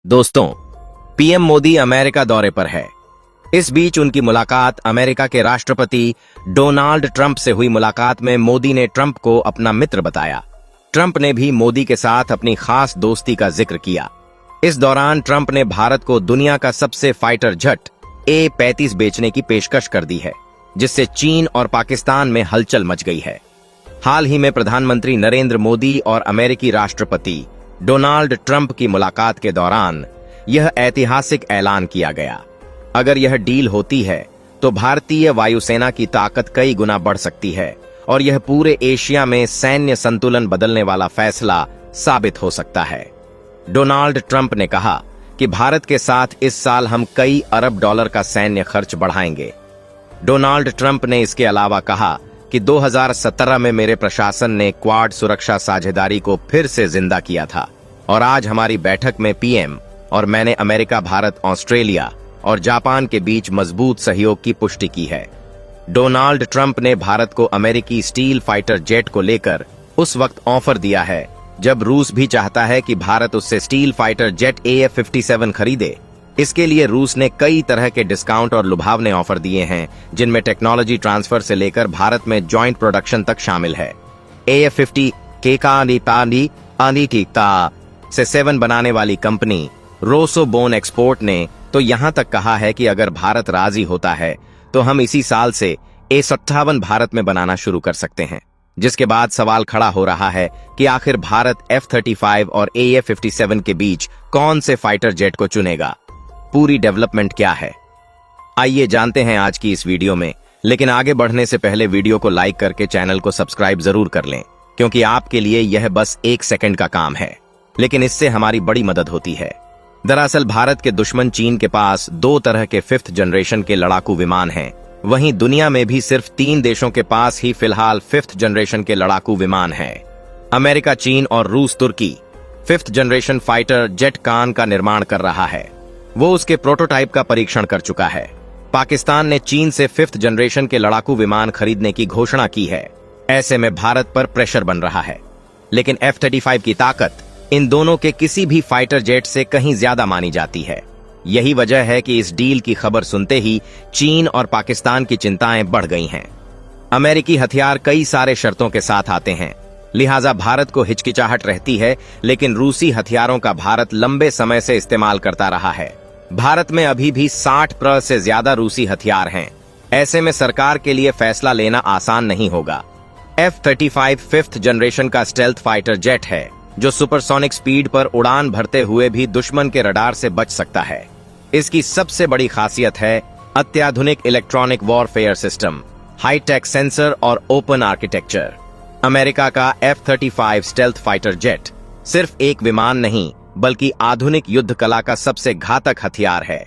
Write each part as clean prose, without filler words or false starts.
दोस्तों, PM Modi America दौरे पर है। इस बीच उनकी मुलाकात अमेरिका के राष्ट्रपति डोनाल्ड ट्रंप से हुई। मुलाकात में मोदी ने ट्रंप को अपना मित्र बताया। ट्रंप ने भी मोदी के साथ अपनी खास दोस्ती का जिक्र किया। इस दौरान ट्रंप ने भारत को दुनिया का सबसे फाइटर जेट A-35 बेचने की पेशकश कर दी है, जिससे चीन और पाकिस्तान में हलचल मच गई है। हाल ही में प्रधानमंत्री नरेंद्र मोदी और अमेरिकी राष्ट्रपति डोनाल्ड ट्रंप की मुलाकात के दौरान यह ऐतिहासिक ऐलान किया गया। अगर यह डील होती है तो भारतीय वायुसेना की ताकत कई गुना बढ़ सकती है और यह पूरे एशिया में सैन्य संतुलन बदलने वाला फैसला साबित हो सकता है। डोनाल्ड ट्रंप ने कहा कि भारत के साथ इस साल हम कई अरब डॉलर का सैन्य खर्च बढ़ाएंगे। डोनाल्ड ट्रंप ने इसके अलावा कहा कि 2017 में मेरे प्रशासन ने क्वाड सुरक्षा साझेदारी को फिर से जिंदा किया था और आज हमारी बैठक में पीएम और मैंने अमेरिका, भारत, ऑस्ट्रेलिया और जापान के बीच मजबूत सहयोग की पुष्टि की है। डोनाल्ड ट्रंप ने भारत को अमेरिकी स्टील फाइटर जेट को लेकर उस वक्त ऑफर दिया है जब रूस भी चाहता है कि भारत उससे स्टील फाइटर जेट AF-57 खरीदे। इसके लिए रूस ने कई तरह के डिस्काउंट और लुभावने ऑफर दिए हैं, जिनमें टेक्नोलॉजी ट्रांसफर से लेकर भारत में जॉइंट प्रोडक्शन तक शामिल है। AF-50 से 7 बनाने वाली कंपनी रोसोबोन एक्सपोर्ट ने तो यहां तक कहा है कि अगर भारत राजी होता है तो हम इसी साल से A-57 भारत में बनाना शुरू कर सकते हैं। जिसके बाद सवाल खड़ा हो रहा है कि आखिर भारत F-35 और AF-57 के बीच कौन से फाइटर जेट को चुनेगा। पूरी डेवलपमेंट क्या है, आइए जानते हैं आज की इस वीडियो में। लेकिन आगे बढ़ने से पहले वीडियो को लाइक करके चैनल को सब्सक्राइब जरूर कर लें, क्योंकि आपके लिए यह बस 1 सेकंड का काम है, लेकिन इससे हमारी बड़ी मदद होती है। दरअसल भारत के दुश्मन चीन के पास 2 तरह के 5th जनरेशन के लड़ाकू विमान हैं। वहीं दुनिया में भी सिर्फ 3 देशों के पास ही फिलहाल 5th जनरेशन के लड़ाकू विमान हैं। अमेरिका, चीन और रूस तुर्की 5th जनरेशन फाइटर जेट कान का निर्माण कर रहा है। वो उसके प्रोटोटाइप का परीक्षण कर चुका है। पाकिस्तान ने चीन से 5th जनरेशन के लड़ाकू विमान खरीदने की घोषणा की है। ऐसे में भारत पर प्रेशर बन रहा है। लेकिन F-35 की ताकत इन दोनों के किसी भी फाइटर जेट से कहीं ज्यादा मानी जाती है। यही वजह है कि इस डील की खबर सुनते ही चीन और पाकिस्तान की चिंताएं बढ़ गई हैं। अमेरिकी हथियार कई सारे शर्तों के साथ आते हैं, लिहाजा भारत को हिचकिचाहट रहती है। लेकिन रूसी हथियारों का भारत लंबे समय से इस्तेमाल करता रहा है। भारत में अभी भी 60% से ज्यादा रूसी हथियार हैं। ऐसे में सरकार के लिए फैसला लेना आसान नहीं होगा। F-35 5th जनरेशन का स्टेल्थ फाइटर जेट है, जो सुपरसोनिक स्पीड पर उड़ान भरते हुए भी दुश्मन के रडार से बच सकता है। इसकी सबसे बड़ी खासियत है अत्याधुनिक electronic warfare system, hi-tech sensor और ओपन आर्किटेक्चर। अमेरिका का F-35 स्टेल्थ फाइटर जेट सिर्फ एक विमान नहीं, बल्कि आधुनिक युद्ध कला का सबसे घातक हथियार है।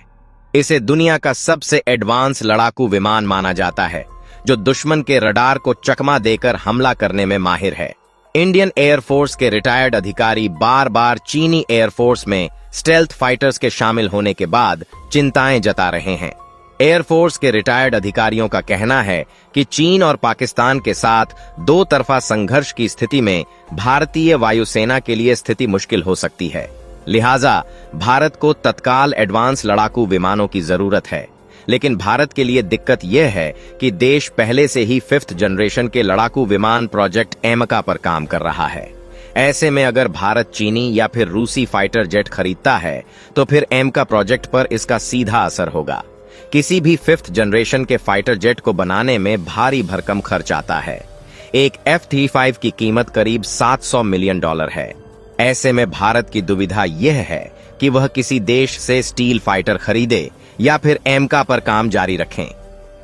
इसे दुनिया का सबसे एडवांस लड़ाकू विमान माना जाता है, जो दुश्मन के रडार को चकमा देकर हमला करने में माहिर है। इंडियन एयरफोर्स के रिटायर्ड अधिकारी बार बार चीनी एयरफोर्स में स्टेल्थ फाइटर्स के शामिल होने के बाद चिंताएं जता रहे हैं। एयरफोर्स के रिटायर्ड अधिकारियों का कहना है कि चीन और पाकिस्तान के साथ 2 तरफा संघर्ष की स्थिति में भारतीय वायुसेना के लिए स्थिति मुश्किल हो सकती है। लिहाजा भारत को तत्काल एडवांस लड़ाकू विमानों की जरूरत है। लेकिन भारत के लिए दिक्कत यह है कि देश पहले से ही 5th जनरेशन के लड़ाकू विमान प्रोजेक्ट एमका पर काम कर रहा है। ऐसे में अगर भारत चीनी या फिर रूसी फाइटर जेट खरीदता है तो फिर एमका प्रोजेक्ट पर इसका सीधा असर होगा। किसी भी 5th जनरेशन के फाइटर जेट को बनाने में भारी भरकम खर्च आता है। एक F-35 की कीमत करीब $700 मिलियन है। ऐसे में भारत की दुविधा यह है कि वह किसी देश से स्टील फाइटर खरीदे या फिर एमका पर काम जारी रखें।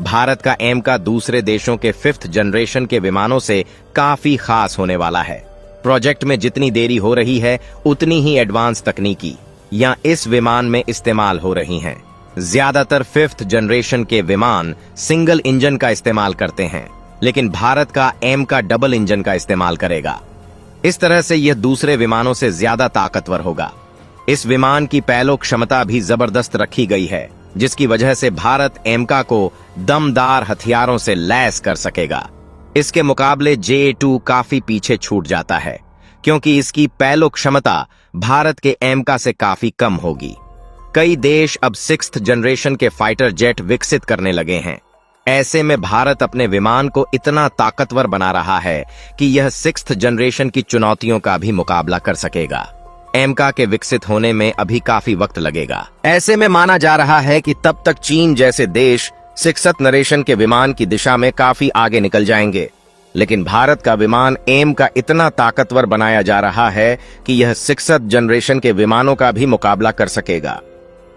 भारत का एमका दूसरे देशों के 5th जनरेशन के विमानों से काफी खास होने वाला है। प्रोजेक्ट में जितनी देरी हो रही है, उतनी ही एडवांस तकनीकी या इस विमान में इस्तेमाल हो रही हैं। ज्यादातर 5th जनरेशन के विमान सिंगल इंजन का इस्तेमाल करते हैं, लेकिन भारत का एमका डबल इंजन का इस्तेमाल करेगा। इस तरह से यह दूसरे विमानों से ज्यादा ताकतवर होगा। इस विमान की पैलो क्षमता भी जबरदस्त रखी गई है, जिसकी वजह से भारत एमका को दमदार हथियारों से लैस कर सकेगा। इसके मुकाबले J-2 काफी पीछे छूट जाता है, क्योंकि इसकी पैलो क्षमता भारत के एमका से काफी कम होगी। कई देश अब 6th जनरेशन के फाइटर जेट विकसित करने लगे हैं। ऐसे में भारत अपने विमान को इतना ताकतवर बना रहा है कि यह 6th जनरेशन की चुनौतियों का भी मुकाबला कर सकेगा। एमका के विकसित होने में अभी काफी वक्त लगेगा। ऐसे में माना जा रहा है कि तब तक चीन जैसे देश 6th जनरेशन के विमान की दिशा में काफी आगे निकल जाएंगे। लेकिन भारत का विमान एम का इतना ताकतवर बनाया जा रहा है कि यह 6th जनरेशन के विमानों का भी मुकाबला कर सकेगा।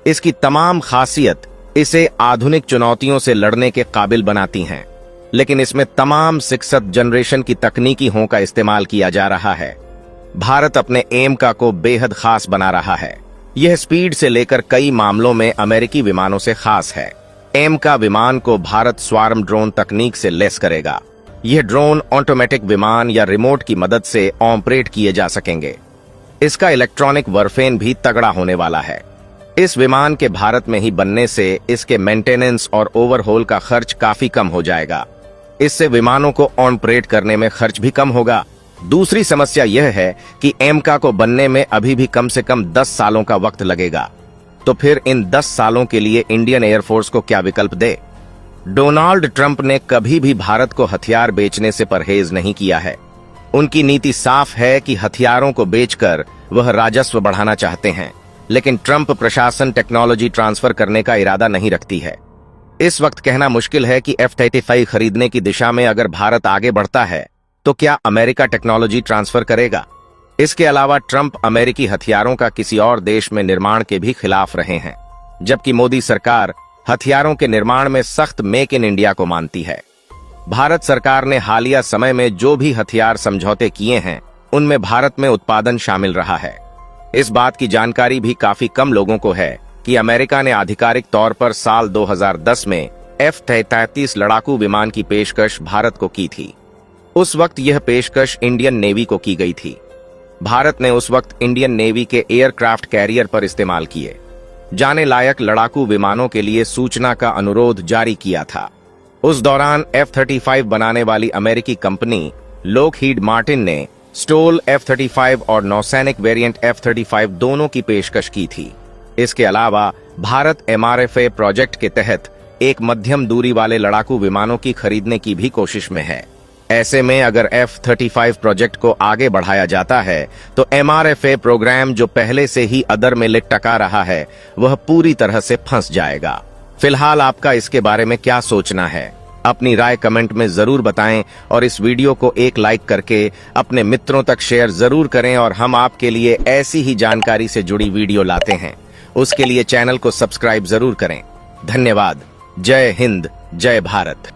इसकी तमाम खासियत इसे आधुनिक चुनौतियों से लड़ने के काबिल बनाती हैं, लेकिन इसमें तमाम 6th जनरेशन की तकनीकी हों का इस्तेमाल किया जा रहा है। भारत अपने एमका को बेहद खास बना रहा है। यह स्पीड से लेकर कई मामलों में अमेरिकी विमानों से खास है। एमका विमान को भारत स्वार्म ड्रोन तकनीक से लैस करेगा। यह ड्रोन ऑटोमेटिक विमान या रिमोट की मदद से ऑपरेट किए जा सकेंगे। इसका इलेक्ट्रॉनिक वरफेन भी तगड़ा होने वाला है। इस विमान के भारत में ही बनने से इसके मेंटेनेंस और ओवरहोल का खर्च काफी कम हो जाएगा। इससे विमानों को ऑपरेट करने में खर्च भी कम होगा। दूसरी समस्या यह है कि एमका को बनने में अभी भी कम से कम 10 सालों का वक्त लगेगा। तो फिर इन 10 सालों के लिए इंडियन एयरफोर्स को क्या विकल्प दे? डोनाल्ड ट्रंप ने कभी भी भारत को हथियार बेचने से परहेज नहीं किया है। उनकी नीति साफ है कि हथियारों को बेचकर वह राजस्व बढ़ाना चाहते हैं, लेकिन ट्रंप प्रशासन टेक्नोलॉजी ट्रांसफर करने का इरादा नहीं रखती है। इस वक्त कहना मुश्किल है कि F-35 खरीदने की दिशा में अगर भारत आगे बढ़ता है तो क्या अमेरिका टेक्नोलॉजी ट्रांसफर करेगा? इसके अलावा ट्रंप अमेरिकी हथियारों का किसी और देश में निर्माण के भी खिलाफ रहे हैं, जबकि मोदी सरकार हथियारों के निर्माण में सख्त मेक इन इंडिया को मानती है। भारत सरकार ने हालिया समय में जो भी हथियार समझौते किए हैं, उनमें भारत में उत्पादन शामिल रहा है। इस बात की जानकारी भी काफी कम लोगों को है कि अमेरिका ने आधिकारिक तौर पर साल 2010 में F-33 लड़ाकू विमान की पेशकश भारत को की थी। उस वक्त यह पेशकश इंडियन नेवी को की गई थी। भारत ने उस वक्त इंडियन नेवी के एयरक्राफ्ट कैरियर पर इस्तेमाल किए जाने लायक लड़ाकू विमानों के लिए सूचना का अनुरोध जारी किया था। उस दौरान F-35 बनाने वाली अमेरिकी कंपनी लॉकहीड मार्टिन ने स्टोल F-35 और नौसैनिक वेरिएंट F-35 दोनों की पेशकश की थी। इसके अलावा भारत MRFA प्रोजेक्ट के तहत एक मध्यम दूरी वाले लड़ाकू विमानों की खरीदने की भी कोशिश में है। ऐसे में अगर F-35 प्रोजेक्ट को आगे बढ़ाया जाता है तो MRFA प्रोग्राम जो पहले से ही अदर में लटका रहा है, वह पूरी तरह से फंस जाएगा। फिलहाल आपका इसके बारे में क्या सोचना है? अपनी राय कमेंट में जरूर बताएं और इस वीडियो को एक लाइक करके अपने मित्रों तक शेयर जरूर करें। और हम आपके लिए ऐसी ही जानकारी से जुड़ी वीडियो लाते हैं, उसके लिए चैनल को सब्सक्राइब जरूर करें। धन्यवाद। जय हिंद, जय भारत।